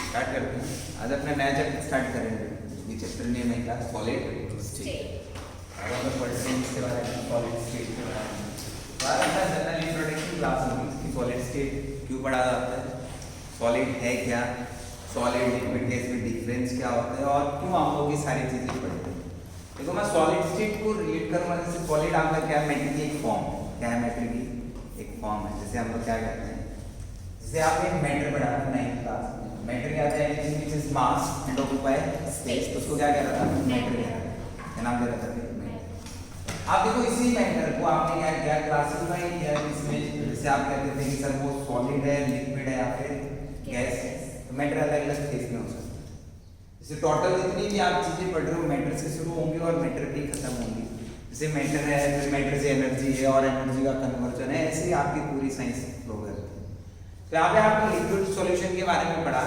Start करते हैं। आज अपना नया चैप्टर स्टार्ट करेंगे। ये चैप्टर नेम है क्या? Solid state. अब हम पढ़ते हैं इसके बारे में, सॉलिड स्टेट के बारे में। बात आता है जनरल इंट्रोडक्शन क्लास में कि सॉलिड स्टेट क्यों पढ़ा जाता है, सॉलिड है क्या, सॉलिड लिक्विड गैस में डिफरेंस क्या होता है और क्यों हम लोग ये सारी चीजें पढ़ते हैं। देखो मैं सॉलिड स्टेट को रिलेट करूँगा, जैसे सॉलिड आपका क्या है, मैटर की एक फॉर्म। क्या है? मैटर की एक फॉर्म है। जैसे हम लोग क्या करते हैं, जैसे आपने मैटर पढ़ा था 9th क्लास में, मैटर क्या था? Anything which is mass and occupy space, तो उसको क्या कह रहा था? मैटर कह रहा था। क्या नाम दे रहा था? मैटर। आप देखो इसी मैटर को आपने क्या किया, क्लासिफाई किया इसमें। जैसे आप कहते थे कि सर वो सॉलिड है, लिक्विड है या फिर गैस है, तो मैटर अलग अलग फेज में हो सकता है। जैसे टोटल जितनी भी आप चीजें पढ़ रहे हो मैटर से शुरू होंगी और मैटर पे खत्म होंगी। जैसे मैटर है, फिर मैटर से एनर्जी है और एनर्जी का कन्वर्जन है, ऐसे ही आपकी पूरी साइंस फ्लो करती है। तो यहाँ पे आपने लिक्विड सॉल्यूशन के बारे में पढ़ा,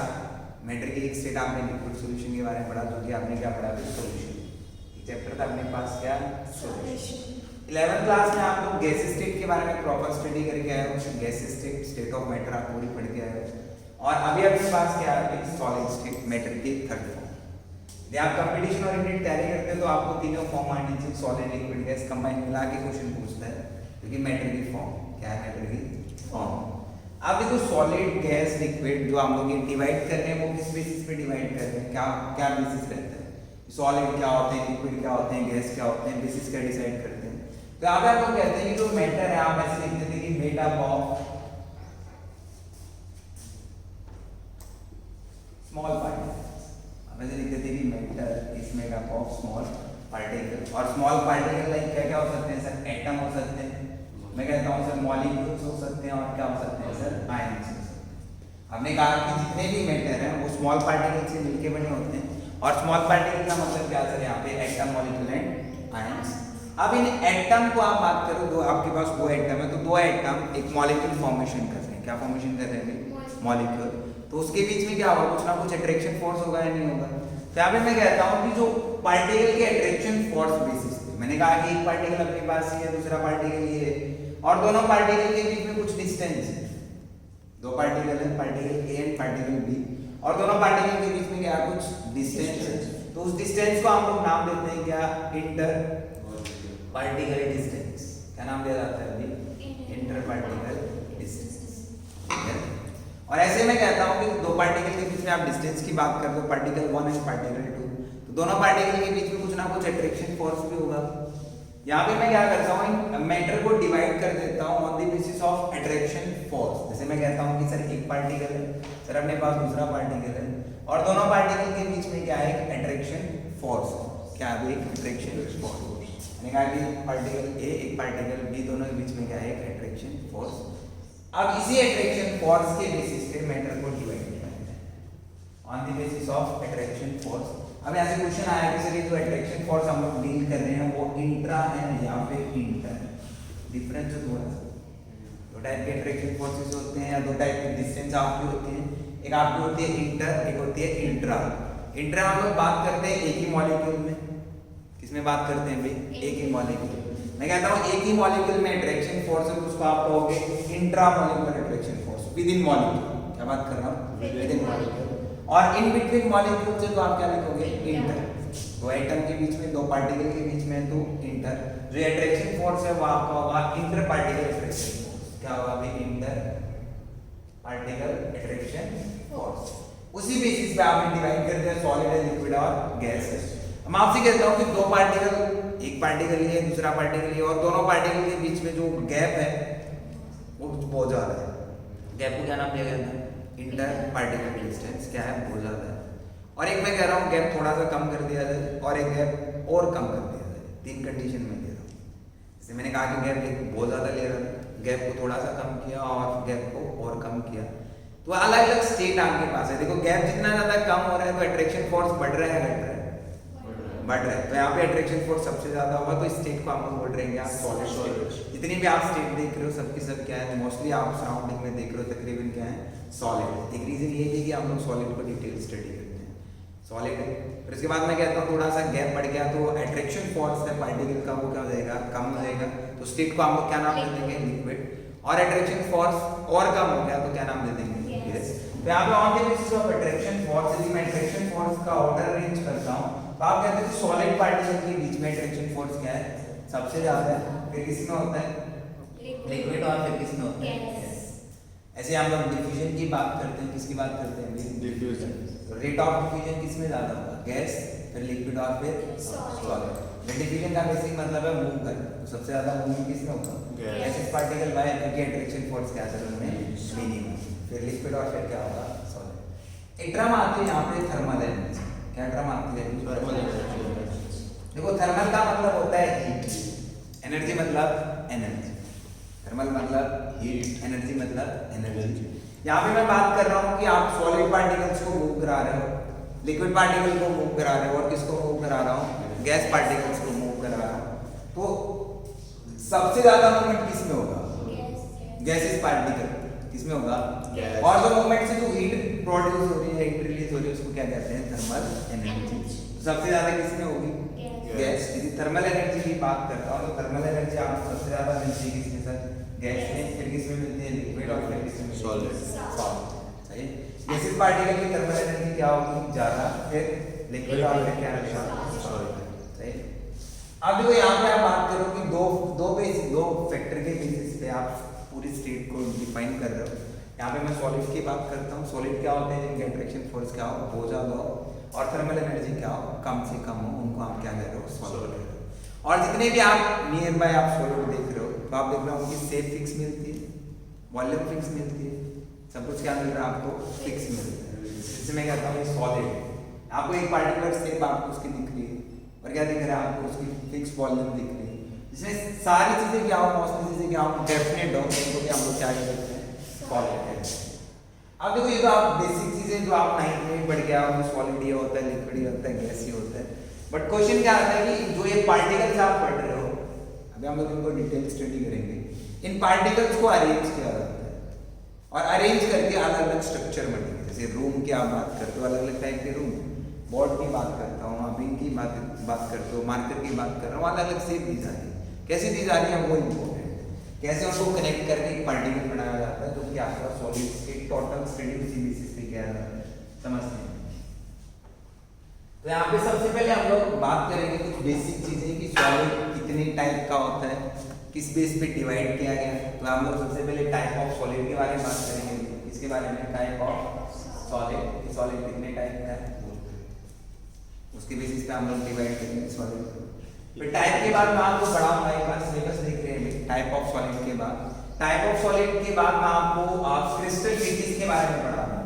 मैटर की एक स्टेट आपने लिक्विड सॉल्यूशन के बारे में पढ़ा, जो कि आपने क्या पढ़ा? सॉल्यूशन। चैप्टर था अपने पास क्या? सॉल्यूशन। 11th क्लास में आप लोग गैस स्टेट के बारे में प्रॉपर स्टडी करके आए हो। Gas state, state of matter आप पूरी पढ़ के आए हो। और अभी अपने पास क्या है? सॉलिड स्टेट, मैटर की थर्ड फॉर्म। यदि आप कंपटीशन और यूनिट तैयारी करते हो तो आपको तीनों फॉर्म आनी चाहिए, सॉलिड लिक्विड गैस कंबाइन मिला के क्वेश्चन पूछता है, क्योंकि मैटर की फॉर्म क्या है? मैटर की फॉर्म। अब देखो सॉलिड गैस लिक्विड जो हम लोग डिवाइड कर रहे हैं वो किस बेसिस पे डिवाइड कर रहे हैं, क्या क्या बेसिस रहता है? सॉलिड क्या होते हैं, लिक्विड क्या होते हैं, गैस क्या होते हैं, बेसिस क्या डिसाइड करते हैं? तो यहाँ पे आप लोग कहते हैं कि जो मैटर है, आप ऐसे लिख देते हैं कि made up of small particles. आप ऐसे लिख देते हैं कि matter is made up of small particle. और स्मॉल पार्टिकल लाइक क्या क्या हो सकते हैं सर? एटम हो सकते हैं, मैं कहता हूँ सर मॉलिक्यूल्स हो सकते हैं, और क्या हो सकते हैं सर? आयंस हो सकते हैं। हमने कहा कि जितने भी मैटर हैं वो स्मॉल पार्टिकल से मिलके बने होते हैं, और स्मॉल पार्टिकल का मतलब क्या सर? यहाँ पे एटम, मॉलिक्यूल एंड आयंस। अब इन एटम को आप बात करो, दो आपके पास दो एटम है, तो दो एटम एक मॉलिक्यूल फॉर्मेशन कर रहे हैं। क्या फॉर्मेशन कर रहे हैं? मॉलिक्यूल। तो उसके बीच में क्या होगा? कुछ ना कुछ अट्रैक्शन फोर्स होगा या नहीं होगा? तो यहाँ पे मैं कहता हूँ कि जो पार्टिकल के अट्रैक्शन फोर्स बेसिस पे, मैंने कहा कि एक पार्टिकल अपने पास ही है, दूसरा पार्टिकल ये है, और दोनों पार्टिकल के बीच में कुछ डिस्टेंस है। दो पार्टिकल है, particle A and particle B, और दोनों पार्टिकल के बीच में क्या कुछ डिस्टेंस है। तो उस डिस्टेंस को हम लोग नाम देते हैं क्या? Inter particle distance. क्या नाम दिया जाता है अभी? Inter particle distance. और ऐसे मैं कहता हूँ कि दो पार्टिकल के बीच में आप डिस्टेंस की बात कर दो, पार्टिकल 1 एंड पार्टिकल 2, तो दोनों पार्टिकल के बीच में कुछ ना कुछ अट्रैक्शन फोर्स भी होगा। यहाँ पे मैं क्या करता हूँ, मैटर को डिवाइड कर देता हूँ on the basis of attraction force. जैसे मैं कहता हूँ कि सर एक पार्टिकल है, सर अपने पास दूसरा पार्टिकल है, और दोनों पार्टिकल के बीच में क्या है? एक अट्रैक्शन फोर्स। क्या है? एक अट्रैक्शन फोर्स। मैंने कहा कि पार्टिकल ए एक पार्टिकल बी, दोनों के बीच में क्या है? एक अट्रैक्शन फोर्स। अब इसी अट्रैक्शन फोर्स के बेसिस पे मैटर को डिवाइड किया जाता है on the basis of attraction force. अब यहाँ से क्वेश्चन आया कि सर ये जो अट्रैक्शन फोर्स हम लोग डील कर रहे हैं वो इंट्रा है या फिर इंटर? डिफरेंस है थोड़ा सा। दो टाइप के अट्रैक्शन फोर्सेस होते हैं, या दो टाइप की डिस्टेंस आपकी होती है। एक आपकी होती है इंटर, एक होती है इंट्रा। इंट्रा हम लोग बात करते हैं एक ही मॉलिक्यूल में। किसमें बात करते हैं भाई? एक ही मॉलिक्यूल। मैं कहता हूँ एक ही मॉलिक्यूल में अट्रैक्शन फोर्स है, उसको आप कहोगे intra molecular attraction force, with in molecule. क्या बात कर रहा हूँ? With in molecule. और इन बिटवीन मॉलिक्यूल से तो आप क्या लिखोगे? इंटर। दो एटम के बीच में, दो पार्टिकल के बीच में तो इंटर। जो अट्रैक्शन फोर्स है वो आपका होगा इंटर पार्टिकल अट्रैक्शन फोर्स। क्या होगा भाई? Inter particle attraction force. उसी बेसिस पे आपने डिवाइड कर दिया सॉलिड है, लिक्विड और गैस है। मैं आपसे कहता हूँ कि दो पार्टिकल, एक पार्टिकल ये, दूसरा पार्टिकल ये, और दोनों पार्टिकल के बीच में जो गैप है वो बहुत ज्यादा है। गैप को क्या नाम दिया गया था? Inter particle distance. क्या है? बहुत ज्यादा है। और एक मैं कह रहा हूँ गैप थोड़ा सा कम कर दिया जाए, और एक गैप और कम कर दिया जाए। तीन कंडीशन में दे रहा हूँ। जैसे मैंने कहा कि गैप बहुत ज्यादा ले रहा था, गैप को थोड़ा सा कम किया और गैप को और कम किया, तो अलग अलग स्टेट आपके पास है। देखो गैप जितना ज्यादा कम हो रहा है तो अट्रैक्शन फोर्स बढ़ रहा है या घट रहा है? बढ़ रहा है। तो यहाँ पे अट्रैक्शन फोर्स सबसे ज्यादा होगा, तो इस स्टेट को हम लोग बोल रहे हैं सॉलिड स्टेट। जितनी भी आप स्टेट देख रहे हो सबकी सब क्या है? मोस्टली आप सराउंडिंग में देख रहे हो तकरीबन क्या है? सॉलिड। एक रीजन ये भी कि हम लोग सॉलिड को डिटेल स्टडी करते हैं, सॉलिड है। फिर उसके बाद मैं कहता हूँ थोड़ा सा गैप बढ़ गया तो अट्रैक्शन फोर्स है पार्टिकल का वो क्या हो जाएगा? कम हो जाएगा। तो स्टेट को हम लोग क्या नाम दे देंगे? लिक्विड। और अट्रैक्शन फोर्स और कम हो गया तो क्या नाम दे देंगे? गैस। तो यहाँ पे on the basis of attraction force, यदि मैं अट्रैक्शन फोर्स का ऑर्डर अरेंज करता हूँ तो आप कहते हैं सॉलिड पार्टिकल के बीच में अट्रैक्शन फोर्स क्या है, सबसे ज्यादा है। फिर किसमें होता है, लिक्विड, और फिर किसमें होता है, गैस। ऐसे हम लोग डिफ्यूजन की बात करते हैं, किसकी बात करते हैं, डिफ्यूजन। तो रेट ऑफ डिफ्यूजन किसमें ज्यादा होगा, गैस, फिर लिक्विड और फिर सॉलिड। डिफ्यूजन का बेसिक मतलब है मूव करना, तो सबसे ज्यादा मूवमेंट किसमें होगा, गैसेस पार्टिकल बाय, क्योंकि अट्रैक्शन फोर्स क्या है उनमें मिनिमम। फिर लिक्विड और फिर क्या होगा, सॉलिड। एक टर्म आती है यहाँ पे थर्मल एनर्जी। क्या टर्म आती है, थर्मल एनर्जी। देखो थर्मल का मतलब होता है हीट, एनर्जी मतलब एनर्जी, थर्मल मतलब हीट, एनर्जी मतलब एनर्जी। यहाँ पे मैं बात कर रहा हूँ कि आप सॉलिड पार्टिकल्स को मूव करा रहे हो, लिक्विड पार्टिकल को मूव करा रहे हो, और किसको मूव करा रहा हूँ, गैस पार्टिकल्स को मूव करा रहा हूँ। तो सबसे ज्यादा मूवमेंट किसमें होगा, गैसेस पार्टिकल किसमें होगा, और जो मूवमेंट से जो हीट प्रोड्यूस हो रही है, हीट रिलीज हो रही है, उसको क्या कहते हैं, थर्मल एनर्जी। तो सबसे ज्यादा किसमें होगी, गैस। यदि थर्मल एनर्जी की बात करता हूँ तो थर्मल एनर्जी आपको सबसे ज्यादा मिलती है किसमें सर, गैस में, फिर किसमें मिलती है, लिक्विड, और फिर किसमें, सॉलिड। सही। गैसेस पार्टिकल की थर्मल एनर्जी क्या होगी, ज्यादा, फिर लिक्विड और फिर क्या रहेगा, सॉलिड। सही। अब देखो यहाँ पे आप बात करो कि दो फैक्टर के बेसिस पे आप पूरी स्टेट को डिफाइन कर रहे हो। यहाँ पे मैं सॉलिड की बात करता हूँ। सॉलिड क्या होते हैं, जिनके अट्रैक्शन फोर्स क्या हो, बहुत ज्यादा हो, और थर्मल एनर्जी क्या हो, कम से कम हो, उनको आप क्या कह रहे हो, सॉलिड कह रहे हो। और जितने भी आप नियर बाय आप सॉलिड देख रहे हो, तो आप देख रहे हो उनकी शेप फिक्स मिलती है, वॉल्यूम फिक्स मिलती है, सब कुछ क्या मिल रहा है आपको, फिक्स मिलता है। इससे मैं कहता हूँ सॉलिड। आपको एक पार्टिकुलर शेप आपको उसकी दिख रही है, और क्या दिख रहा है आपको, उसकी फिक्स वॉल्यूम दिख रही है, जिसमें सारी चीजें क्या हो, मोस्टली चीजें क्या हो, डेफिनेट हो, उनको भी हम लोग क्या कहते हैं, सॉलिड कहते हैं। अब देखो ये तो आप बेसिक चीजें जो आप 9th में पढ़ के आओ, सॉलिड ये होता है, लिक्विड ये होता है, गैस ये होता है। बट क्वेश्चन क्या आता है कि जो ये पार्टिकल्स आप पढ़ रहे हो, अभी हम लोग इनको डिटेल स्टडी करेंगे, इन पार्टिकल्स को अरेंज किया जाता है, और अरेंज करके अलग अलग स्ट्रक्चर बनेंगे। जैसे रूम की आप बात करते हो, अलग अलग टाइप के रूम, बोर्ड की बात करता हूँ, अभी की बात करते हो, मार्कर की बात कर रहा हूँ, अलग अलग शेप दी जा रही है। कैसे दी जा रही है वो इम्पोर्टेंट है, कैसे उनको कनेक्ट करके एक पार्टिकल बनाया जाता है, जो कि आपका सॉलिड स्टेट टोटल स्टडी उसी बेसिस पे किया जाता है, समझते हैं। तो यहाँ पे सबसे पहले हम लोग बात करेंगे कुछ बेसिक चीजें कि सॉलिड कितने टाइप का होता है, किस बेस पे डिवाइड किया गया है। तो हम लोग सबसे पहले टाइप ऑफ सॉलिड के बारे में बात करेंगे, इसके बारे में, टाइप ऑफ सॉलिड, सॉलिड कितने टाइप का है, उसके बेसिस पे हम लोग डिवाइड करेंगे सॉलिड को। फिर टाइप के बाद मैं आपको पढ़ाऊंगा, एक बार सिलेबस देख रहे हैं, टाइप ऑफ सॉलिड के बाद, टाइप ऑफ सॉलिड के बाद मैं आपको क्रिस्टल लिटिस के बारे में पढ़ाऊंगा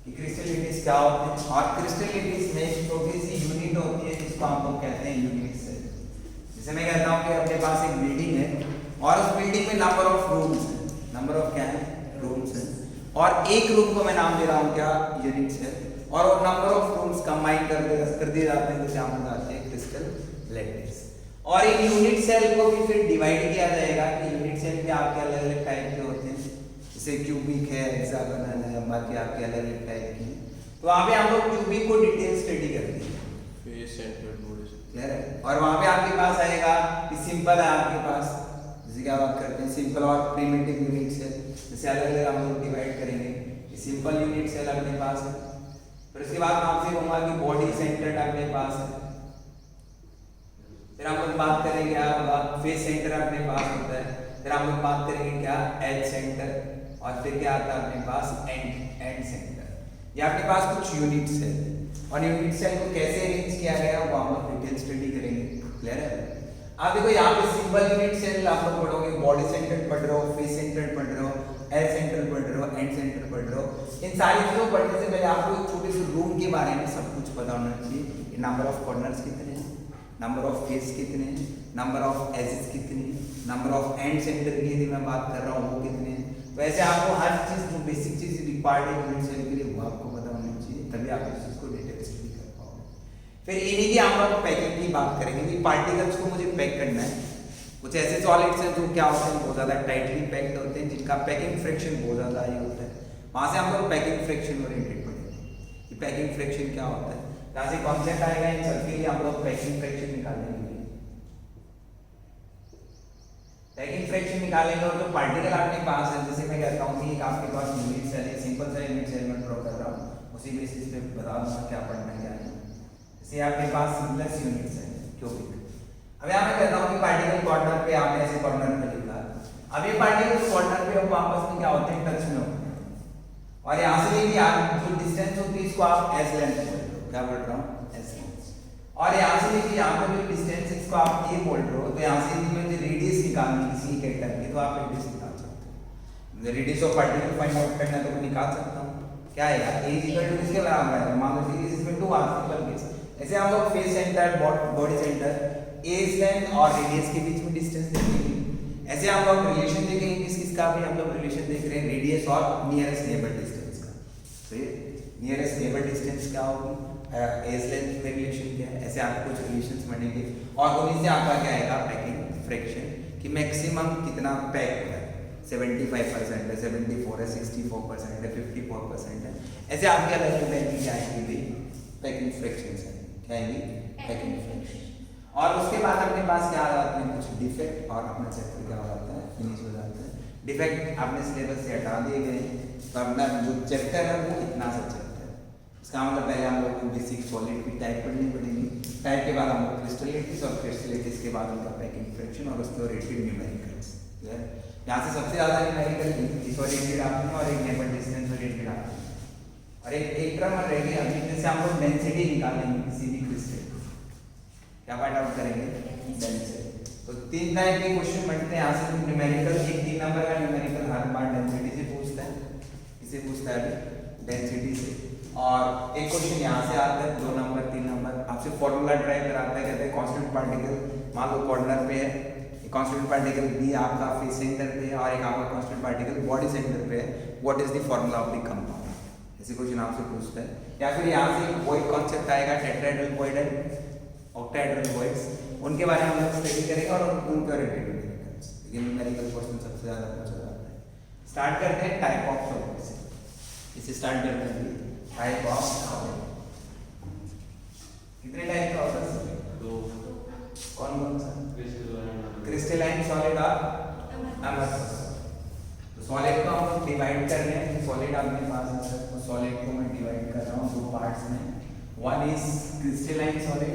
कि क्रिस्टल लिटिस क्या होते हैं। और क्रिस्टल लिटिस में एक छोटी सी यूनिट होती है जिसको हम लोग कहते हैं यूनिट सेल। जैसे मैं कहता हूँ कि अपने पास एक बिल्डिंग है, और उस बिल्डिंग में नंबर ऑफ रूम्स है, नंबर ऑफ क्या है, रूम्स है, और एक रूम को मैं नाम दे रहा हूँ क्या, यूनिट सेल, और नंबर ऑफ रूम्स कंबाइन कर दिए जाते हैं, जैसे हम बताते हैं क्रिस्टल लैटिस। और इन यूनिट सेल को भी फिर डिवाइड किया जाएगा कि यूनिट सेल भी आपके अलग अलग टाइप के होते हैं, जैसे क्यूबिक है, हेक्सागोनल है, बाकी आपके अलग अलग टाइप के हैं। तो वहाँ पे हम लोग क्यूबिक को डिटेल स्टडी करते हैं, क्लियर है। और वहाँ पे आपके पास आएगा कि सिंपल है आपके पास, जैसे क्या बात करते हैं सिंपल और प्रिमिटिव यूनिट सेल, जैसे अलग अलग हम लोग डिवाइड करेंगे। सिंपल यूनिट सेल अपने पास है, फिर उसके बाद आपसे कहूंगा कि बॉडी सेंटर्ड अपने पास है, फिर हम लोग बात करेंगे क्या होगा, फेस सेंटर अपने पास होता है, फिर हम लोग बात करेंगे क्या, एज सेंटर, और फिर क्या आता है अपने पास, एंड सेंटर। ये अपने पास कुछ यूनिट सेल, और यूनिट सेल को कैसे अरेंज किया गया वो हम लोग डिटेल स्टडी करेंगे, क्लियर है। आप देखो यहाँ पे सिंपल यूनिट सेल आप लोग पढ़ोगे, बॉडी सेंटर्ड पढ़ रहे हो, फेस सेंटर्ड पढ़ रहे हो, एज सेंटर पढ़ रहे हो, एंड सेंटर पढ़ रहे हो। इन सारी चीजों पढ़ने से पहले आपको एक छोटे से रूम के बारे में सब कुछ पता होना चाहिए। नंबर ऑफ कॉर्नर्स कितने हैं, नंबर ऑफ फेस कितने हैं, नंबर ऑफ एजेस कितने हैं, नंबर ऑफ एंड सेंटर की यदि मैं बात कर रहा हूँ वो कितने हैं। तो ऐसे आपको हर चीज जो बेसिक चीज रिक्वायर्ड है यूनिट सेल के लिए वो आपको पता होनी चाहिए, तभी आप इस चीज को डिटेल स्टडी कर पाओगे। फिर इन्हीं की हम लोग पैकिंग की बात करेंगे कि पार्टिकल्स को मुझे पैक करना है। कुछ ऐसे सॉलिड्स हैं जो क्या होते हैं, बहुत ज्यादा टाइटली पैक्ड होते हैं, जिनका पैकिंग फ्रैक्शन बहुत ज्यादा हाई होता है। वहां से हम लोग पैकिंग फ्रैक्शन ओरिएंटेड पढ़ेंगे कि पैकिंग फ्रैक्शन क्या होता है, जहां से कॉन्सेप्ट आएगा इन सब के लिए हम लोग पैकिंग फ्रैक्शन निकालेंगे। पैकिंग फ्रैक्शन निकालेंगे और जो पार्टिकल आपके पास है, जैसे मैं मैं कहता हूँ कि एक आपके पास यूनिट सेल है, सिंपल सा यूनिट सेल में ड्रॉ कर रहा हूँ, उसी बेसिस पे बता दूंगा क्या पढ़ना है क्या नहीं। जैसे आपके पास सिंपलेस्ट यूनिट सेल है क्यूबिक। अब यहाँ मैं कहता हूँ कि पार्टिकल कॉर्नर पे आपने ऐसे कॉर्नर पे लिखा, अब ये पार्टिकल कॉर्नर पे अब आपस में क्या होते हैं, टच में होते हैं, और यहाँ से लेके यहाँ जो डिस्टेंस होती है इसको आप एस लेंथ बोल रहे हो, क्या बोल रहा हूँ, एस लेंथ। और यहाँ से लेके यहाँ पर जो डिस्टेंस इसको आप ए बोल रहे हो, तो यहाँ से जो रेडियस निकालनी किसी एक एटम की, तो आप रेडियस निकाल सकते हो। Radius of particle find out करना तो निकाल सकता हूँ, क्या है यार, ए इक्वल टू किसके बराबर है, मान लो सीरीज इसमें 2 आर सिंपल केस। ऐसे हम लोग face center, body center, edge length और रेडियस के बीच में डिस्टेंस देखेंगे। ऐसे हम लोग रिलेशन देखेंगे किस किस का भी हम लोग रिलेशन देख रहे हैं, रेडियस और नियरेस्ट नेबर डिस्टेंस का। तो ये नियरेस्ट नेबर डिस्टेंस क्या होगी, एज लेंथ में रिलेशन क्या है, ऐसे आपको कुछ रिलेशंस बनेंगे और उन्हीं से आपका क्या आएगा, पैकिंग फ्रैक्शन कि मैक्सिमम कितना पैक हुआ है, 75% है, 74 है, 64% है, 54% है। ऐसे आपके अलग अलग क्या आएंगे, पैकिंग फ्रैक्शंस है, क्या आएंगी, पैकिंग फ्रैक्शन। और उसके बाद अपने पास क्या आ जाते हैं, कुछ डिफेक्ट, और अपना चैप्टर क्या हो जाता है, फिनिश हो जाता है। डिफेक्ट आपने सिलेबस से हटा दिए गए, तो अपना जो चैप्टर है वो इतना सा चैप्टर है। इसका मतलब पहले हम लोग को बेसिक सॉलिड की टाइप पढ़नी पड़ेगी, टाइप के बाद हम लोग क्रिस्टलिटीज, और क्रिस्टलिटीज के बाद उनका पैकिंग फ्रैक्शन और उसके रिलेटेड न्यूमेरिकल्स। यहाँ से सबसे ज्यादा न्यूमेरिकल इस ओरिएंटेड आते हैं और एक नेबर डिस्टेंस ओरिएंटेड आते हैं, और एक टर्म रह गया अभी, जैसे हम लोग डेंसिटी निकालेंगे किसी भी क्रिस्टल, क्या फाइंड आउट करेंगे, डेंसिटी। तो 3 टाइप के क्वेश्चन बनते हैं यहाँ से न्यूमेरिकल। एक 3 नंबर का न्यूमेरिकल हर बार डेंसिटी से पूछता है, इसे पूछता है डेंसिटी से, और एक क्वेश्चन यहाँ से आता है 2 नंबर 3 नंबर आपसे फॉर्मूला ड्राइव कराता है, कहते हैं कांस्टेंट पार्टिकल मान लो कॉर्नर पे है, कांस्टेंट पार्टिकल बी आपका फेस सेंटर पे है और एक आपका कांस्टेंट पार्टिकल बॉडी सेंटर पे है, what is the formula of the compound, ऐसे क्वेश्चन आपसे पूछता है। या फिर यहाँ से वॉइड कॉन्सेप्ट आएगा, टेट्राहेड्रल वॉइड है, ऑक्टाहेड्रल वॉइड्स, उनके बारे में हम लोग स्टडी करेंगे और उनके रिलेटेड न्यूमेरिकल्स, लेकिन न्यूमेरिकल क्वेश्चन सबसे ज्यादा पूछा जाता है। स्टार्ट करते हैं टाइप ऑफ सॉलिड से, इसे स्टार्ट करते हैं टाइप ऑफ सॉलिड। कितने टाइप का होता है सॉलिड, 2, कौन कौन सा, क्रिस्टलाइन सॉलिड और अमरफस। तो सॉलिड को हम लोग डिवाइड कर रहे हैं, सॉलिड आपके पास है, तो सॉलिड को मैं डिवाइड कर रहा हूँ 2 पार्ट्स में, one is crystalline solid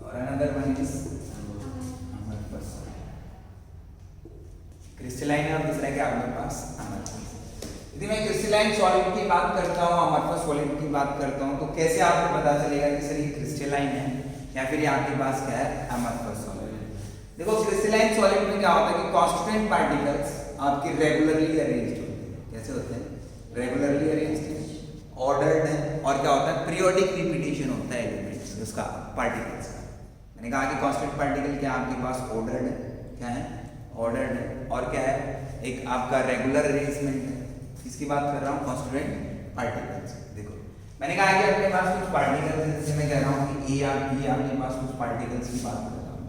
और another one is amorphous solid। Crystalline और दूसरा क्या आपके पास amorphous। यदि मैं क्रिस्टलाइन सॉलिड की बात करता हूँ, amorphous solid की बात करता हूँ, तो कैसे आपको पता चलेगा कि सर ये क्रिस्टलाइन है या फिर ये आपके पास क्या है, amorphous solid। देखो क्रिस्टलाइन सॉलिड में क्या होता है कि कांस्टेंट पार्टिकल्स आपके रेगुलरली अरेंज्ड होते हैं, कैसे होते हैं, रेगुलरली अरेंज्ड, ऑर्डर्ड है, और क्या होता है, पीरियोडिक रिपीटेशन होता है एलिमेंट्स उसका, पार्टिकल्स का। मैंने कहा कि कांस्टेंट पार्टिकल क्या आपके पास ऑर्डर्ड है, क्या है, ऑर्डर्ड है, और क्या है, एक आपका रेगुलर अरेंजमेंट है। किसकी बात कर रहा हूँ, कांस्टेंट पार्टिकल्स। देखो मैंने कहा कि अपने पास कुछ पार्टिकल्स है, जैसे मैं कह रहा हूँ कि ए या बी, आपके पास कुछ पार्टिकल्स की बात कर रहा हूँ,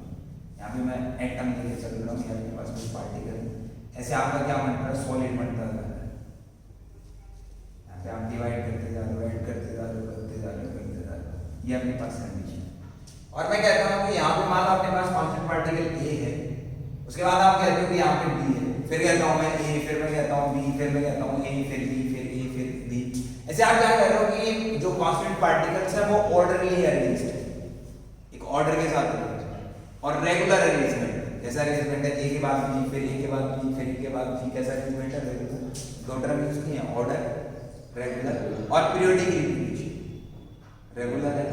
यहाँ पे मैं एटम लेके चल रहा हूँ, आपके पास कुछ पार्टिकल, ऐसे आपका क्या बनता है, सॉलिड बनता है, आप डिवाइड करते जा रहे हो, ऐड करते जा रहे हो, करते जा रहे हो, करते जा रहे हो, ये अपने पास कंडीशन। और मैं कहता हूँ कि यहाँ पे मान लो अपने पास कांस्टेंट पार्टिकल ए है, उसके बाद आप कहते हो कि यहाँ पे बी है, फिर कहता हूँ मैं ए, फिर मैं कहता हूँ बी, फिर मैं कहता हूँ ए, फिर बी, फिर ए, फिर बी। ऐसे आप क्या कर रहे हो कि जो कांस्टेंट पार्टिकल्स है वो ऑर्डरली अरेंज्ड है, एक ऑर्डर के साथ अरेंज्ड, और रेगुलर अरेंजमेंट, कैसा अरेंजमेंट है, ए के बाद बी, फिर ए के बाद बी, फिर ए के बाद बी, कैसा अरेंजमेंट है, रेगुलर। 2 टर्म यूज किए हैं, ऑर्डर, रेगुलर, और पीरियोडिक रिपीटेशन। रेगुलर है,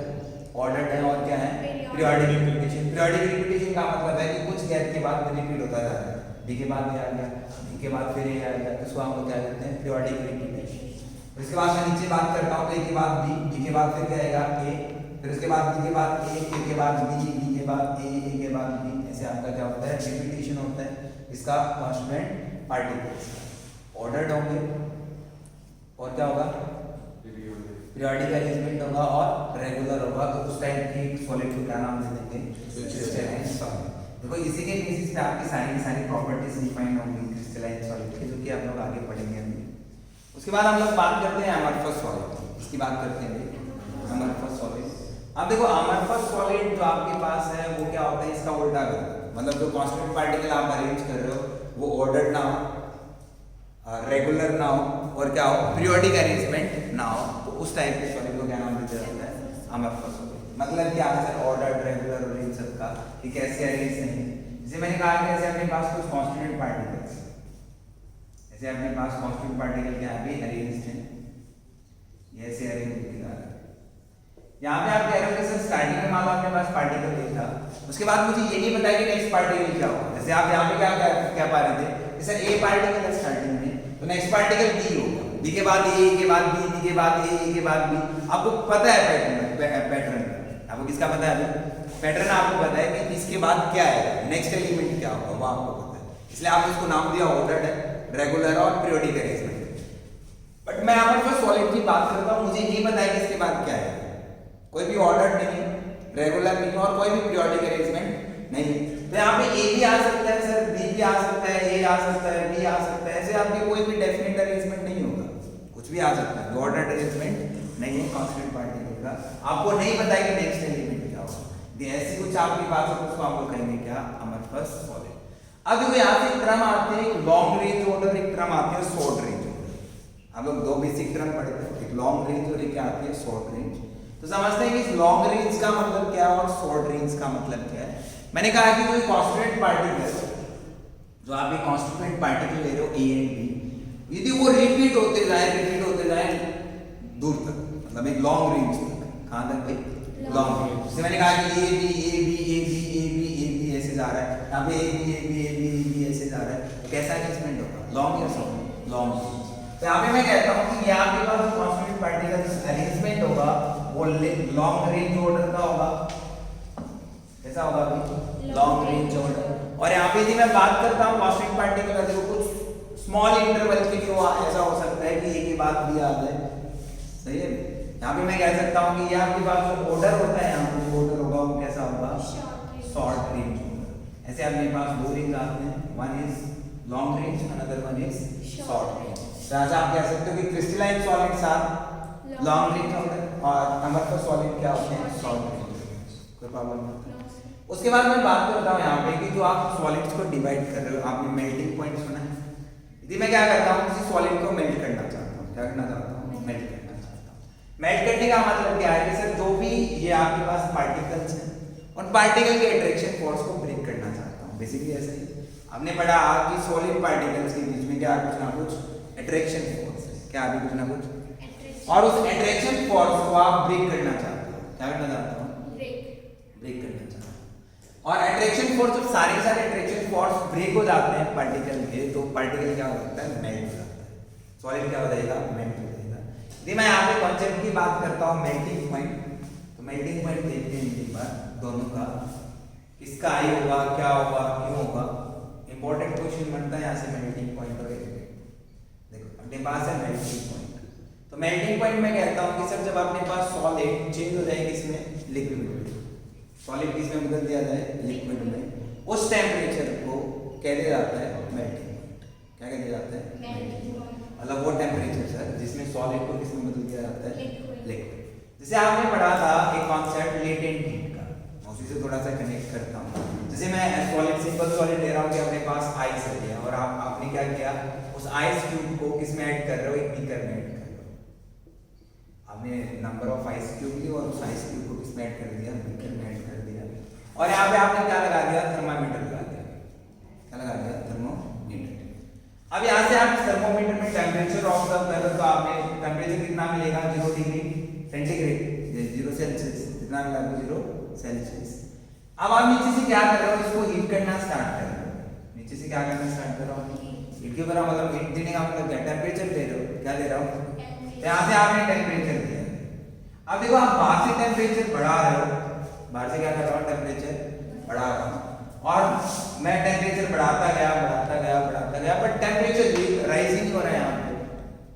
ऑर्डर्ड है, और क्या है, पीरियोडिक रिपीटेशन। पीरियोडिक रिपीटेशन का मतलब है कि कुछ गैप के बाद रिपीट होता जा रहा है, बी के बाद ये आ गया, बी के बाद फिर ये आ गया, इसको हम लोग क्या कहते हैं, पीरियोडिक रिपीटेशन। इसके बाद मैं नीचे बात करता हूँ तो ए के बाद बी, बी के बाद फिर क्या आएगा ए, फिर उसके बाद बी के बाद ए के बाद बी, बी के बाद ए के बाद बी, ऐसे आपका क्या होता है, रिपीटेशन होता है इसका कांस्टेंट पार्टिकल्स। ऑर्डर्ड होंगे और क्या होगा, पीरियोडिक अरेंजमेंट होगा और रेगुलर होगा, तो उस टाइप की सॉलिड को क्या नाम दे देंगे, क्रिस्टलाइन सॉलिड। देखो इसी के बेसिस पे आपकी सारी प्रॉपर्टीज डिफाइन होंगी क्रिस्टलाइन सॉलिड की, जो कि आप लोग आगे पढ़ेंगे अभी। उसके बाद हम लोग बात करते हैं अमरफस सॉलिड, इसकी बात करते हैं अमरफस सॉलिड। अब देखो अमरफस सॉलिड जो आपके पास है वो क्या होता है, इसका उल्टा करता है, मतलब जो कांस्टेंट पार्टिकल आप अरेंज कर रहे हो वो ऑर्डर्ड ना हो, रेगुलर ना हो और क्या हो, पीरियोडिक अरेंजमेंट ना हो, तो उस टाइप के सॉलिड को क्या नाम दिया जाता है, अमरफस सॉलिड। मतलब क्या है सर, ऑर्डर्ड, रेगुलर और इन सब का कि कैसे अरेंज नहीं है। जैसे मैंने कहा कि जैसे अपने पास कुछ कॉन्स्टिट्यूएंट पार्टिकल्स, जैसे अपने पास कॉन्स्टिट्यूएंट पार्टिकल क्या है, अरेंज्ड है, ये ऐसे अरेंज दिखा रहा है। यहाँ पे आप कह रहे हो कि सर स्टार्टिंग में मान लो आपके पास पार्टिकल ये था, उसके बाद मुझे ये नहीं पता कि नेक्स्ट पार्टिकल क्या होगा। जैसे आप यहाँ पे क्या पा रहे थे, जैसे ए पार्टिकल है स्टार्टिंग में, तो नेक्स्ट पार्टिकल बी होगा, बी के बाद ए के बाद बी, बी के बाद ए के बाद बी। आपको पता है पैटर्न आपको किसका पता है, पैटर्न आपको पता है कि इसके बाद क्या है, नेक्स्ट एलिमेंट क्या होगा, वो आपको पता है, इसलिए आपने इसको नाम दिया ऑर्डर्ड है, रेगुलर और पीरियोडिक अरेंजमेंट। बट मैं यहाँ पर सॉलिड की बात करता हूँ, मुझे ये पता है कि इसके बाद क्या है, कोई भी ऑर्डर नहीं, रेगुलर नहीं और कोई भी पीरियोडिक अरेंजमेंट नहीं। तो यहाँ पे ए भी आ सकता है सर, बी भी आ सकता है, ए आ सकता है, बी आ सकता है, ऐसे आपके कोई भी डेफिनेट अरेंजमेंट नहीं होगा, कुछ भी आ सकता है, ऑर्डर्ड अरेंजमेंट नहीं है कांस्टेंट पार्टिकल का। आपको नहीं पता कि नेक्स्ट एलिमेंट क्या होगा, ऐसी कुछ आपकी बात है उसको आप लोग कहेंगे क्या, अमरफस सॉलिड। अब देखो यहाँ से क्रम आते हैं, लॉन्ग रेंज ऑर्डर, एक क्रम आते हैं शॉर्ट रेंज ऑर्डर। हम लोग दो बेसिक क्रम पढ़ते हैं, एक लॉन्ग रेंज और एक क्या आती है, शॉर्ट रेंज। तो समझते हैं कि इस लॉन्ग रेंज का मतलब क्या है और शॉर्ट रेंज का मतलब क्या है। मैंने कहा कि जो कांस्टिट्यूएंट पार्टिकल, जो आप ये कांस्टिट्यूएंट पार्टिकल ले रहे हो ए एंड बी, यदि वो रिपीट होते जाए दूर तक, मतलब एक लॉन्ग रेंज तक, कहां तक भाई, लॉन्ग रेंज। जैसे मैंने कहा कि A B A B A B A B A B ऐसे जा रहा है, यहाँ पे A B A B A B A B ऐसे जा रहा है, तो कैसा अरेंजमेंट होगा, लॉन्ग या शॉर्ट, लॉन्ग रेंज। तो यहाँ पे मैं कहता हूँ कि यहाँ के पास कांस्टिट्यूएंट पार्टिकल अरेंजमेंट होगा वो लॉन्ग रेंज ऑर्डर का होगा, कैसा होगा अभी, लॉन्ग रेंज ऑर्डर। और यहाँ पे यदि मैं बात करता हूँ कांस्टेंट पार्टिकल का, देखो कुछ स्मॉल इंटरवल के लिए ऐसा हो सकता है कि ए के बाद बी आ जाए, सही है। यहाँ पे मैं कह सकता हूँ कि ये आपके पास जो ऑर्डर होता है, यहाँ पे ऑर्डर होगा वो कैसा होगा, शॉर्ट रेंज ऑर्डर। ऐसे अपने पास दो रेंज आते हैं, one is long range, another one is short range. जैसे आप कह सकते हो कि crystalline solids are long range order और अमरफस सॉलिड क्या होते हैं, शॉर्ट रेंज। कोई प्रॉब्लम नहीं। उसके बाद मैं बात करता हूँ यहाँ पे कि जो आप सॉलिड्स को डिवाइड कर रहे हो, आपने मेल्टिंग पॉइंट सुना है। यदि मैं क्या करता हूँ, किसी सॉलिड को मेल्ट करना चाहता हूँ, क्या करना चाहता हूँ, मेल्ट करना चाहता हूँ। मेल्ट करने का मतलब क्या है कि सर जो भी ये आपके पास पार्टिकल्स हैं, उन पार्टिकल के अट्रैक्शन फोर्स को ब्रेक करना चाहता हूँ। बेसिकली ऐसे ही आपने पढ़ा कि सॉलिड पार्टिकल्स के बीच में क्या कुछ ना कुछ अट्रैक्शन फोर्स है, क्या अभी कुछ ना कुछ, और उस अट्रैक्शन फोर्स को आप ब्रेक करना चाहते हो, क्या करना चाहता हूँ, ब्रेक करना चाहता हूँ। और अट्रैक्शन फोर्स, जब सारे अट्रैक्शन फोर्स ब्रेक हो जाते हैं पार्टिकल के, तो पार्टिकल क्या हो जाता है, मेल्ट हो जाता है, सॉलिड क्या हो जाएगा, मेल्ट हो जाएगा। यदि मैं यहाँ पे कॉन्सेप्ट की बात करता हूँ मेल्टिंग पॉइंट, तो मेल्टिंग पॉइंट देखते हैं एक बार दोनों का, किसका आई होगा, क्या होगा, क्यों होगा। इंपॉर्टेंट क्वेश्चन बनता है यहाँ से मेल्टिंग पॉइंट और देखो अपने पास है मेल्टिंग पॉइंट। तो मेल्टिंग पॉइंट में कहता हूँ कि सर जब अपने पास सॉलिड चेंज हो जाएगी इसमें लिक्विड में, सॉलिड किसमें बदल दिया जाए, लिक्विड में, उस टेम्परेचर को कह दिया जाता है मेल्टिंग पॉइंट। क्या कह दिया जाता है, मतलब वो टेम्परेचर सर जिसमें सॉलिड को किसमें बदल दिया जाता है, लिक्विड। जैसे आपने पढ़ा था एक कॉन्सेप्ट लेटेंट हीट का, उसी से थोड़ा सा कनेक्ट करता हूँ। जैसे मैं सॉलिड, सिंपल सॉलिड ले रहा हूँ कि अपने पास आइस है और आपने क्या किया, उस आइस क्यूब को किसमें ऐड कर रहे हो, एक बीकर में ऐड कर रहे हो। आपने नंबर ऑफ आइस क्यूब ली और उस आइस क्यूब को किसमें ऐड कर दिया, बीकर में ऐड कर दिया। और यहाँ पे आपने क्या लगा दिया, थर्मामीटर लगा दिया। क्या लगा दिया, थर्मोमीटर। अब यहाँ से आप थर्मोमीटर में टेम्परेचर ऑब्जर्व कर रहे हो, तो आपने टेम्परेचर कितना मिलेगा, 0 डिग्री सेंटीग्रेड, 0 सेल्सियस, कितना मिला, 0 सेल्सियस। अब आप नीचे से क्या कर रहे हो, इसको हीट करना स्टार्ट कर रहे हो। नीचे से क्या करना स्टार्ट कर रहा हूँ, हीट के बराबर, मतलब हीट देने का मतलब क्या, टेम्परेचर दे रहे हो, क्या दे रहा हूँ, यहाँ से आपने टेम्परेचर दिया। अब देखो आप बाहर से टेम्परेचर बढ़ा रहे हो, बाहर से क्या कर रहा हूँ, टेम्परेचर बढ़ा रहा हूँ, और मैं टेम्परेचर बढ़ाता गया, बट टेम्परेचर राइज नहीं हो रहा है। यहाँ पे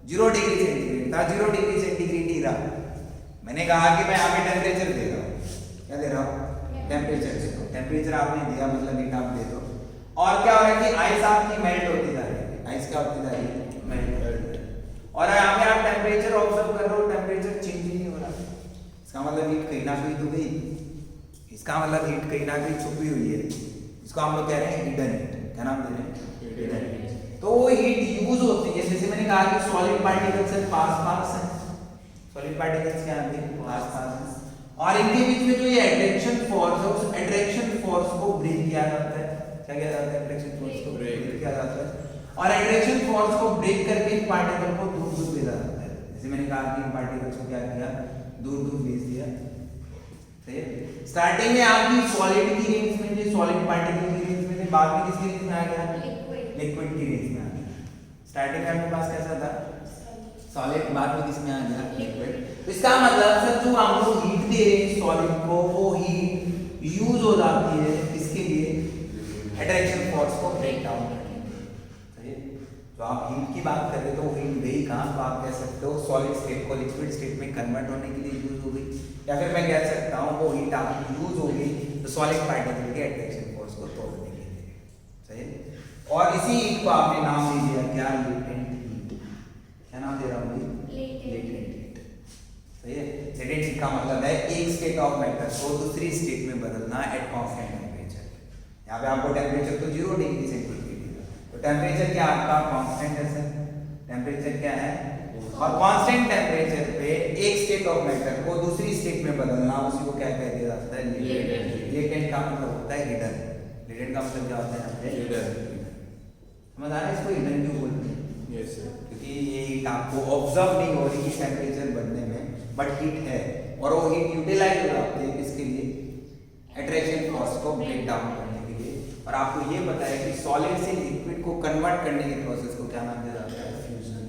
0 डिग्री सेंटीग्रेड था, 0 डिग्री सेंटीग्रेड ही रहा। मैंने कहा कि मैं यहाँ पे टेम्परेचर दे रहा हूँ, क्या दे रहा हूँ, टेम्परेचर दे दो। टेम्परेचर आपने दिया मतलब हीट आप दे दो, और क्या हो रहा है कि आइस आपकी मेल्ट होती जा रही है, आइस क्या होती जा रही है, मेल्ट। और यहाँ पे आप टेम्परेचर ऑब्जर्व कर रहे हो, टेम्परेचर चेंज ही नहीं हो रहा। इसका मतलब हीट कहीं ना कहीं तो गई, इसका मतलब हीट कहीं ना कहीं छुपी हुई है, इसको हम लोग कह रहे हैं हिडन हीट। क्या नाम दे रहे हैं, हीटर। तो वो हीट यूज होती है, जैसे मैंने कहा कि सॉलिड पार्टिकल्स से पास है, सॉलिड पार्टिकल्स क्या है, पास है, और इनके बीच में जो ये अट्रैक्शन फोर्स है, उस अट्रैक्शन फोर्स को ब्रेक किया जाता है। क्या किया जाता है, अट्रैक्शन फोर्स को ब्रेक किया जाता है, और अट्रैक्शन फोर्स को ब्रेक करके इन पार्टिकल को दूर दूर भेजा जाता है। जैसे मैंने कहा कि इन पार्टिकल्स को क्या किया, दूर दूर भेज दिया। सही है। स्टार्टिंग में आपकी सॉलिड की रेंज में थे, सॉलिड पार्टिकल की रेंज में थे, बाद में किसकी रेंज में आ गया, लिक्विड की रेंज में आ गया। स्टार्टिंग में आपके पास कैसा था, सॉलिड, बाद में किसमें आ गया, लिक्विड। तो इसका मतलब सर जो हम लोग हीट दे रहे हैं सॉलिड को, वो हीट यूज हो जाती है इसके लिए अट्रैक्शन फोर्स को ब्रेक डाउन करने के लिए। सही है। तो आप हीट की बात कर रहे हो तो हीट गई कहाँ, तो आप कह सकते हो सॉलिड स्टेट को लिक्विड स्टेट में कन्वर्ट होने के लिए यूज हो गई, या फिर मैं कह सकता हूँ वो हीट आपकी यूज हो गई तो सॉलिड पार्टिकल के अट्रैक्शन फोर्स को तोड़ने के लिए। सही है। और इसी हीट को आपने नाम दे दिया क्या, लेटेंट हीट। क्या नाम दे रहा हूँ भाई, लेटेंट हीट। सही है। लेटेंट हीट का मतलब है एक स्टेट ऑफ मैटर को दूसरी स्टेट में बदलना एट कांस्टेंट टेम्परेचर। यहाँ पे आपको टेम्परेचर तो 0 डिग्री सेंटीग्रेड है, तो टेम्परेचर क्या आपका कांस्टेंट है सर, टेम्परेचर क्या है, और कांस्टेंट टेम्परेचर पे एक स्टेट ऑफ मैटर को दूसरी स्टेट में बदलना, उसी को क्या कह दिया जाता है, लेटेंट। लेटेंट का मतलब होता है हिडन। लेटेंट का मतलब क्या होता है, हिडन। समझ आ रहा है इसको हिडन क्यों बोलते हैं? Yes sir. क्योंकि ये हीट आपको ऑब्जर्व नहीं हो रही टेम्परेचर बढ़ने में, बट हीट है, और वो हीट यूटिलाइज हो जाती है किसके लिए, अट्रैक्शन फोर्स को ब्रेक डाउन करने के लिए। और आपको ये पता है कि सॉलिड से लिक्विड को कन्वर्ट करने के प्रोसेस को क्या नाम दिया जाता है, फ्यूजन।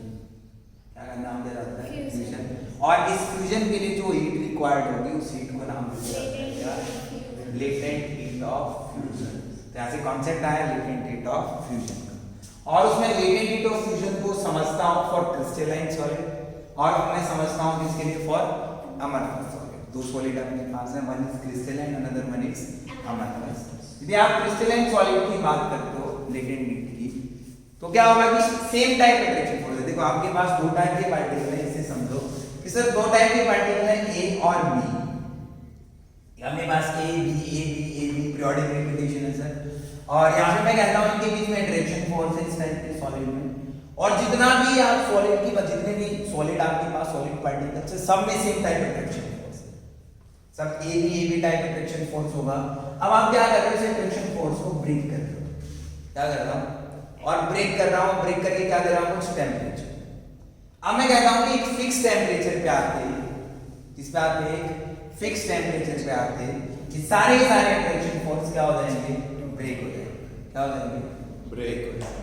क्या नाम दिया जाता है, फ्यूजन। और इस फ्यूजन के लिए जो हीट रिक्वायर्ड होगी उस हीट को नाम दिया जाता है लेटेंट हीट ऑफ फ्यूजन। तो यहाँ से कॉन्सेप्ट आया लेटेंट हीट ऑफ फ्यूजन। और उसमें लेटेंट हीट ऑफ फ्यूजन को समझता हूं फॉर क्रिस्टलाइन सॉलिड, और मैं समझता हूं किसके लिए, फॉर अमरफस सॉलिड। दो सॉलिड अपने पास है, one is crystalline, another one is amorphous. यदि आप क्रिस्टलाइन सॉलिड की बात करते हो लेटेंट हीट की, तो क्या होगा कि सेम टाइप अट्रैक्शन फोर्स है। देखो आपके पास दो टाइप के पार्टिकल है, इसे समझो कि सर दो टाइप के पार्टिकल है, ए और बी। अपने पास ए बी पीरियोडिक रिपीटेशन है सर, और यहाँ पे मैं कहता हूँ इनके बीच में अट्रैक्शन फोर्स है इस टाइप के सॉलिड में। और जितना भी आप सॉलिड की, जितने भी सॉलिड आपके पास सॉलिड पार्टिकल्स है, सब में सेम टाइप अट्रैक्शन फोर्स है, सब A B type attraction force होगा। अब आप क्या कर रहे हो, इस अट्रैक्शन फोर्स को ब्रेक कर रहे हो। क्या कर रहा हूँ, और ब्रेक कर रहा हूँ, ब्रेक करके क्या दे रहा हूँ, कुछ टेम्परेचर। अब मैं कहता हूँ कि एक फिक्स टेम्परेचर पे आते हैं, जिस पे आप एक फिक्स टेम्परेचर पे आते हैं कि सारे अट्रैक्शन फोर्स क्या हो जाएंगे, ब्रेक हो जाएंगे। क्या हो जाएंगे, ब्रेक हो जाएंगे।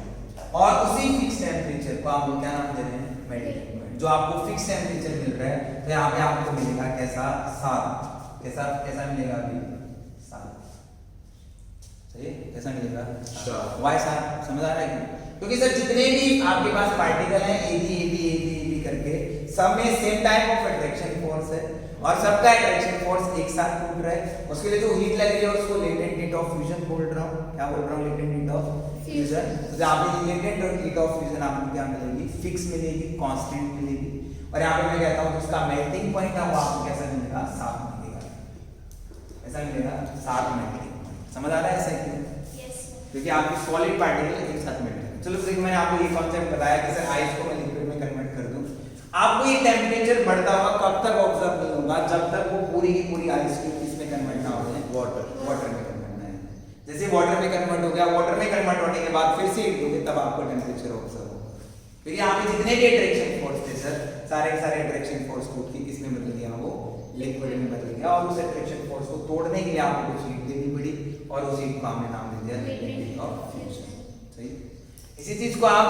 और उसी फिक्स टेम्परेचर को आप क्या नाम दे रहे हैं, मेल्टिंग पॉइंट। जो आपको फिक्स टेम्परेचर मिल रहा है, तो यहाँ पे आपको मिलेगा कैसा, 7। कैसा मिलेगा अभी, 7। सही है, कैसा मिलेगा, 7। वाई 7, समझ आ रहा है? क्योंकि सर जितने भी आपके पास पार्टिकल हैं ए बी करके, सब में same type of attraction force है, और सबका अट्रैक्शन फोर्स एक साथ टूट रहा है। उसके लिए जो हीट लग रही है उसको लेटेंट हीट ऑफ फ्यूजन बोल रहा हूँ। क्या बोल रहा हूँ, लेटेंट हीट ऑफ फ्यूजन। तो यहाँ पे लेटेंट हीट ऑफ फ्यूजन आपको क्या मिलेगी, फिक्स मिलेगी, कांस्टेंट मिलेगी। और यहाँ पे मैं कहता हूँ उसका मेल्टिंग पॉइंट है वो आपको कैसा मिलेगा, 7 मिलेगा। ऐसा मिलेगा 7 मेल्टिंग पॉइंट। समझ आ रहा है ऐसा क्यों? क्योंकि आपकी सॉलिड पार्टिकल एक साथ मिलते हैं। चलो देखिए मैंने आपको ये कॉन्सेप्ट बताया कि सर आइस को मैं लिक्विड में कन्वर्ट कर दूं। आपको ये टेम्परेचर बढ़ता हुआ कब तक ऑब्जर्व नहीं होगा, जब तक वो पूरी की पूरी आइस को किसमें कन्वर्ट ना हो जाए, वाटर में कन्वर्ट ना है। जैसे वाटर में कन्वर्ट हो गया, वाटर में कन्वर्ट होने के बाद फिर से हीट होगी, तब आपको टेम्परेचर ऑब्जर्व होगा। क्योंकि यहाँ पे जितने भी अट्रैक्शन फोर्स थे सर, सारे अट्रैक्शन फोर्स को किसमें बदल गया, वो लिक्विड में बदल गया। और उस अट्रैक्शन फोर्स को तोड़ने के लिए आपको कुछ हीट देनी पड़ी, और उस हीट को हमने नाम दे दिया लेटेंट हीट ऑफ फ्यूजन। सही। इसी चीज को आप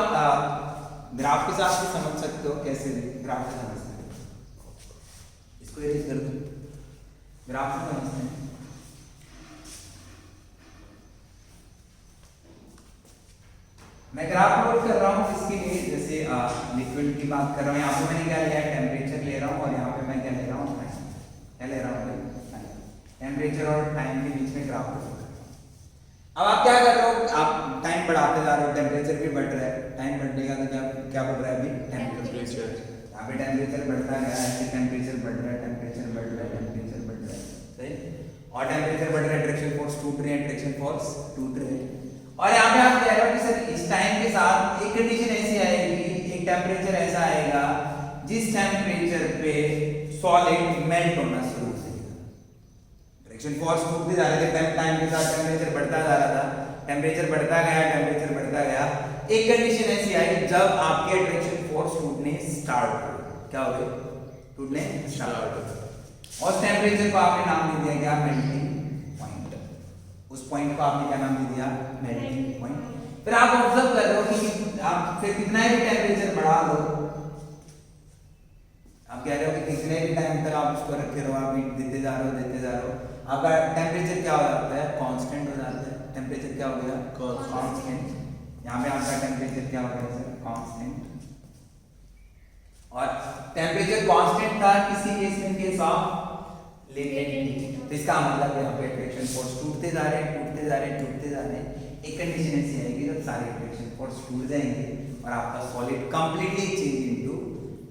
ग्राफ के साथ भी समझ सकते हो। कैसे ग्राफ से समझते हैं, इसको एरेज कर दो, ग्राफ से समझते हैं। मैं ग्राफ नोट कर रहा हूँ किसके लिए, जैसे लिक्विड की बात कर रहा हूँ, यहाँ पे मैंने क्या लिया है, टेम्परेचर ले रहा हूँ, और यहाँ पे मैं क्या ले रहा हूँ, टाइम। क्या ले रहा हूँ, टेम्परेचर और टाइम के बीच में ग्राफ कर। अब आप क्या कर रहे हो, आप टाइम बढ़ाते जा रहे हो, टेम्परेचर भी बढ़ रहा है। टाइम बढ़ेगा तो क्या बढ़ रहा है अभी, टेम्परेचर। यहाँ पे टेम्परेचर बढ़ता गया है, टेम्परेचर बढ़ रहा है, टेम्परेचर बढ़ रहा है, टेम्परेचर बढ़ रहा है। सही। और टेम्परेचर बढ़ रहा है, अट्रैक्शन फोर्स टूट रहे हैं, अट्रैक्शन फोर्स टूट रहे हैं। और यहाँ पे आप कह रहे हो कि सर इस टाइम के साथ एक कंडीशन ऐसी आएगी, एक टेम्परेचर ऐसा आएगा जिस टेम्परेचर पे सॉलिड मेल्ट होना शुरू हो जाएगा। फ्रिक्शन फोर्स टूटते जा रहे थे, टाइम के साथ टेम्परेचर बढ़ता जा रहा था, टेम्परेचर बढ़ता गया, टेम्परेचर बढ़ता गया। एक कंडीशन ऐसी आई जब आपके अट्रैक्शन फोर्स टूटने स्टार्ट हो, क्या हो गए? टूटने स्टार्ट हो। और टेम्परेचर को आपने नाम दे दिया क्या? Melting point. उस पॉइंट को आपने क्या नाम दे दिया? Melting point. फिर आप ऑब्जर्व कर रहे हो कि आप फिर कितना भी टेम्परेचर बढ़ा लो, आप कह रहे हो कि कितने भी टाइम तक आप उसको रखे रहो, आप हीट देते जा रहे हो, देते जा रहे हो, आपका टेम्परेचर क्या हो जाता है? कांस्टेंट हो जाता है। टेम्परेचर क्या हो गया? कांस्टेंट। यहाँ पे आपका टेम्परेचर क्या हो गया सर? कांस्टेंट। और टेम्परेचर कांस्टेंट था किसी केस में, केस ऑफ लेटेंट हीट। तो इसका मतलब यहाँ पे अट्रैक्शन फोर्स टूटते जा रहे हैं, टूटते जा रहे हैं, टूटते जा रहे हैं। एक कंडीशन ऐसी आएगी जब सारे अट्रैक्शन फोर्स टूट जाएंगे और आपका solid completely change into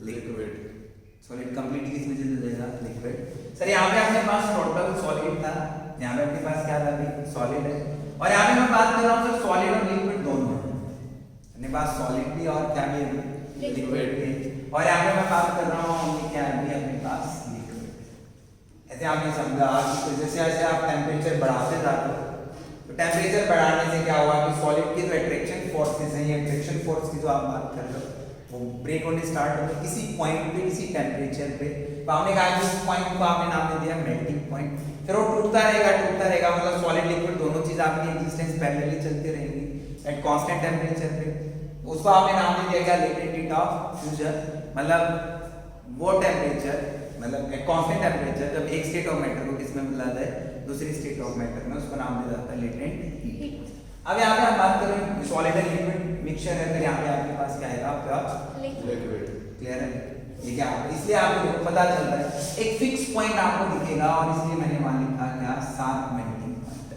liquid. Solid completely किस में चेंज हो जाएगा? लिक्विड। सर यहाँ पे अपने पास टोटल सॉलिड था, यहाँ पे आपके पास क्या था? अभी सॉलिड है। और यहाँ पे मैं बात कर रहा हूँ सर सॉलिड और लिक्विड दोनों है। अपने पास सॉलिड भी और क्या भी है? लिक्विड भी। और यहाँ पे मैं बात कर रहा हूँ क्या है? अपने पास लिक्विड। ऐसे आपने समझा कि जैसे जैसे आप टेम्परेचर बढ़ाते जाते हो तो टेम्परेचर बढ़ाने से क्या हुआ कि सॉलिड की जो अट्रैक्शन फोर्सेस हैं, ये अट्रैक्शन फोर्स की जो आप बात कर रहे हो वो ब्रेक होने स्टार्ट हो गए किसी पॉइंट पे, किसी टेम्परेचर पे। तो आपने कहा कि उस पॉइंट को आपने नाम दे दिया मेल्टिंग पॉइंट। फिर वो टूटता रहेगा, मतलब सॉलिड लिक्विड दोनों चीज आपकी एग्जिस्टेंस पैरेलली चलती रहेंगी एट कांस्टेंट टेम्परेचर पे। उसको आपने नाम दे दिया क्या? Latent heat of fusion. मतलब वो टेम्परेचर, मतलब एट कांस्टेंट टेम्परेचर जब एक स्टेट ऑफ मैटर को किसमें बदला जाए? दूसरी स्टेट ऑफ मैटर में, उसका नाम दिया जाता है लेटेंट हीट। अब यहाँ पे हम बात करें सॉलिड एंड लिक्विड मिक्सचर है, फिर यहाँ पे आपके पास क्या आएगा? आपका लिक्विड। क्लियर है? ये क्या है? इसलिए आपको पता चलता है एक फिक्स पॉइंट आपको दिखेगा और इसलिए मैंने वहां लिखा क्या? Sharp melting point.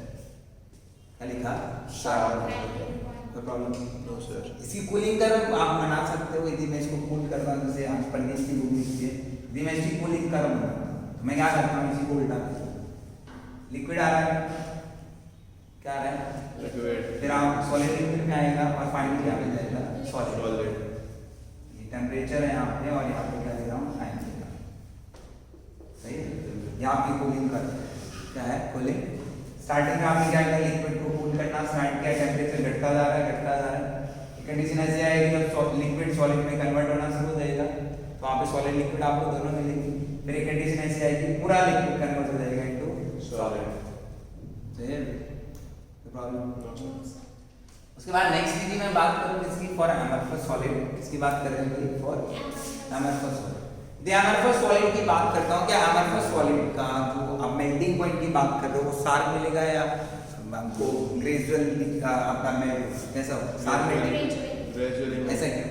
क्या लिखा? Sharp melting point. कोई प्रॉब्लम नो सर। इसकी कूलिंग कर्व आप बना सकते हो। यदि मैं इसको कूल करता हूं, जैसे आप पढ़ने की बुक लिखिए, यदि मैं इसकी कूलिंग कर्व तो मैं क्या करता हूं? इसी को उल्टा करता हूं। लिक्विड आ रहा है, क्या आ रहा है? लिक्विड। फिर आप सॉलिड लिक्विड में आएगा और फाइनली क्या मिल जाएगा? सॉलिड। टेम्परेचर है यहाँ पे और यहाँ पे क्या दे रहा हूँ? टाइम दे रहा हूँ। सही है? यहाँ आपकी कूलिंग कर क्या है? कूलिंग। स्टार्टिंग में आपने क्या किया? लिक्विड को कूल करना स्टार्ट किया, टेम्परेचर घटता जा रहा है, घटता जा रहा है। कंडीशन ऐसी आएगी जब लिक्विड सॉलिड में कन्वर्ट होना शुरू हो जाएगा तो वहाँ पे सॉलिड लिक्विड आपको दोनों मिलेंगे। फिर एक कंडीशन ऐसी आएगी पूरा लिक्विड कन्वर्ट हो जाएगा इनटू सॉलिड। सही है? प्रॉब्लम। उसके बाद नेक्स्ट यदि मैं बात करूं किसकी? For amorphous solid. किसकी बात कर रहे हैं? For amorphous solid. The amorphous solid की बात करता हूं। क्या अमरफस सॉलिड का जो अब मेल्टिंग पॉइंट की बात कर रहे हो वो शार्प मिलेगा या हमको ग्रेजुअल आपका मैं कैसा शार्प मिलेगा? ग्रेजुअली। ऐसा क्यों?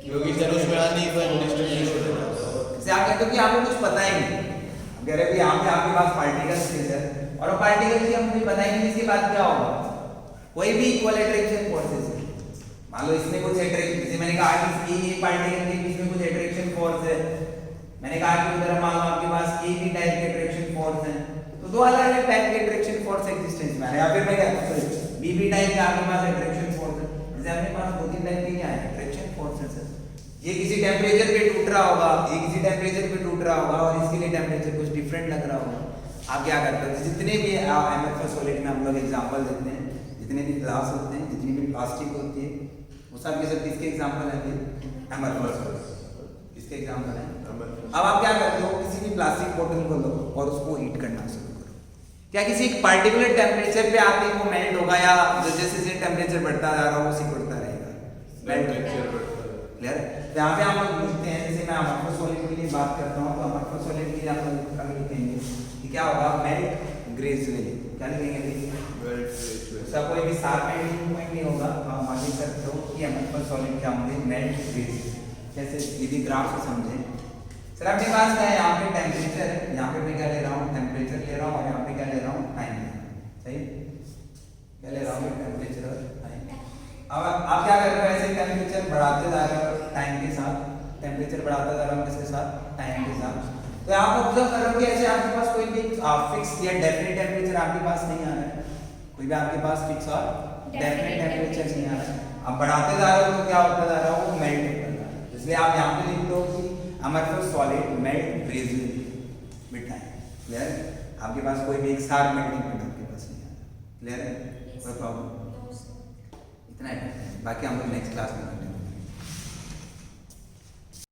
क्योंकि सर उसमें आने का डिस्ट्रीब्यूशन है। जैसे आप कहते हो कि आपको कुछ पता ही नहीं, हम कह रहे हैं यहां पे आपके पास पार्टिकल्स है और वो पार्टिकल की हमको पता ही नहीं इसके बाद क्या होगा। कोई भी इक्वल अट्रैक्शन फोर्सेस है, मान लो इसमें कुछ अट्रैक्शन, जैसे मैंने कहा कि ये पार्टिकल के बीच में कुछ अट्रैक्शन फोर्स है, मैंने कहा कि उधर मान लो आपके पास एक ही टाइप के अट्रैक्शन फोर्स है, तो दो अलग अलग टाइप के अट्रैक्शन फोर्स एग्जिस्टेंस में है। या फिर मैं क्या बीबी टाइप का आपके पास अट्रैक्शन फोर्स है, जैसे आपके पास दो तीन टाइप के क्या है अट्रैक्शन फोर्सेस है। ये किसी टेम्परेचर पे टूट रहा होगा, ये किसी टेम्परेचर पे टूट रहा होगा और इसके लिए टेम्परेचर कुछ डिफरेंट लग रहा होगा। आप क्या करते हो? जितने भी अमरफस सॉलिड में हम लोग एग्जांपल देते हैं, जितने भी ग्लास होते हैं, जितनी भी प्लास्टिक होती है, वो सब के सब किसके एग्जांपल है? Amorphous solid. इसके एग्जांपल है। अब आप क्या करते हो? किसी भी प्लास्टिक बोतल को लो और उसको हीट करना शुरू करो। क्या किसी एक पार्टिकुलर टेम्परेचर पे आते ही वो मेल्ट होगा या जैसे जैसे टेम्परेचर बढ़ता जा रहा है वो सिकुड़ता रहेगा? क्लियर है? तो यहाँ पे हम लोग लिखते हैं, जैसे मैं अमरफस सॉलिड के लिए बात करता हूँ तो अमरफस सॉलिड के लिए हम लोग कभी लिखेंगे कि क्या होगा? Melt gradually. क्या लिखेंगे? उसका कोई भी शार्प मेल्टिंग पॉइंट नहीं होगा, तो आप मान सकते हो कि अमरफस सॉलिड क्या होंगे? Melt gradually. जैसे यदि ग्राफ से समझें, सर आपके पास क्या है? यहाँ पे टेम्परेचर है, यहाँ पे मैं क्या ले रहा हूँ? टेम्परेचर ले रहा हूँ और यहाँ पे क्या ले रहा हूँ? टाइम ले रहा हूँ। सही? क्या ले रहा हूँ? टेम्परेचर और टाइम। अब आप क्या कर रहे हो? ऐसे टेम्परेचर बढ़ाते जा रहे हो टाइम के साथ, टेम्परेचर बढ़ाता जा रहा हूँ किसके साथ? टाइम के साथ। तो आप ऑब्जर्व कर रहे हो कि ऐसे आपके पास कोई भी फिक्स या डेफिनेट टेम्परेचर आपके पास नहीं आ रहा है, कोई भी आपके पास फिक्स और डेफिनेट टेम्परेचर नहीं आ रहा। अब बढ़ाते जा रहे हो तो क्या होता जा रहा है, वो मेल्ट होता जा रहा है। इसलिए आप यहाँ पे लिखते हो कि amorphous solid melt brazenly with time. Clear है? आपके पास कोई भी एक सार मेल्टिंग पॉइंट आपके पास नहीं है। क्लियर है? कोई प्रॉब्लम? इतना है। बाकी हम लोग नेक्स्ट क्लास में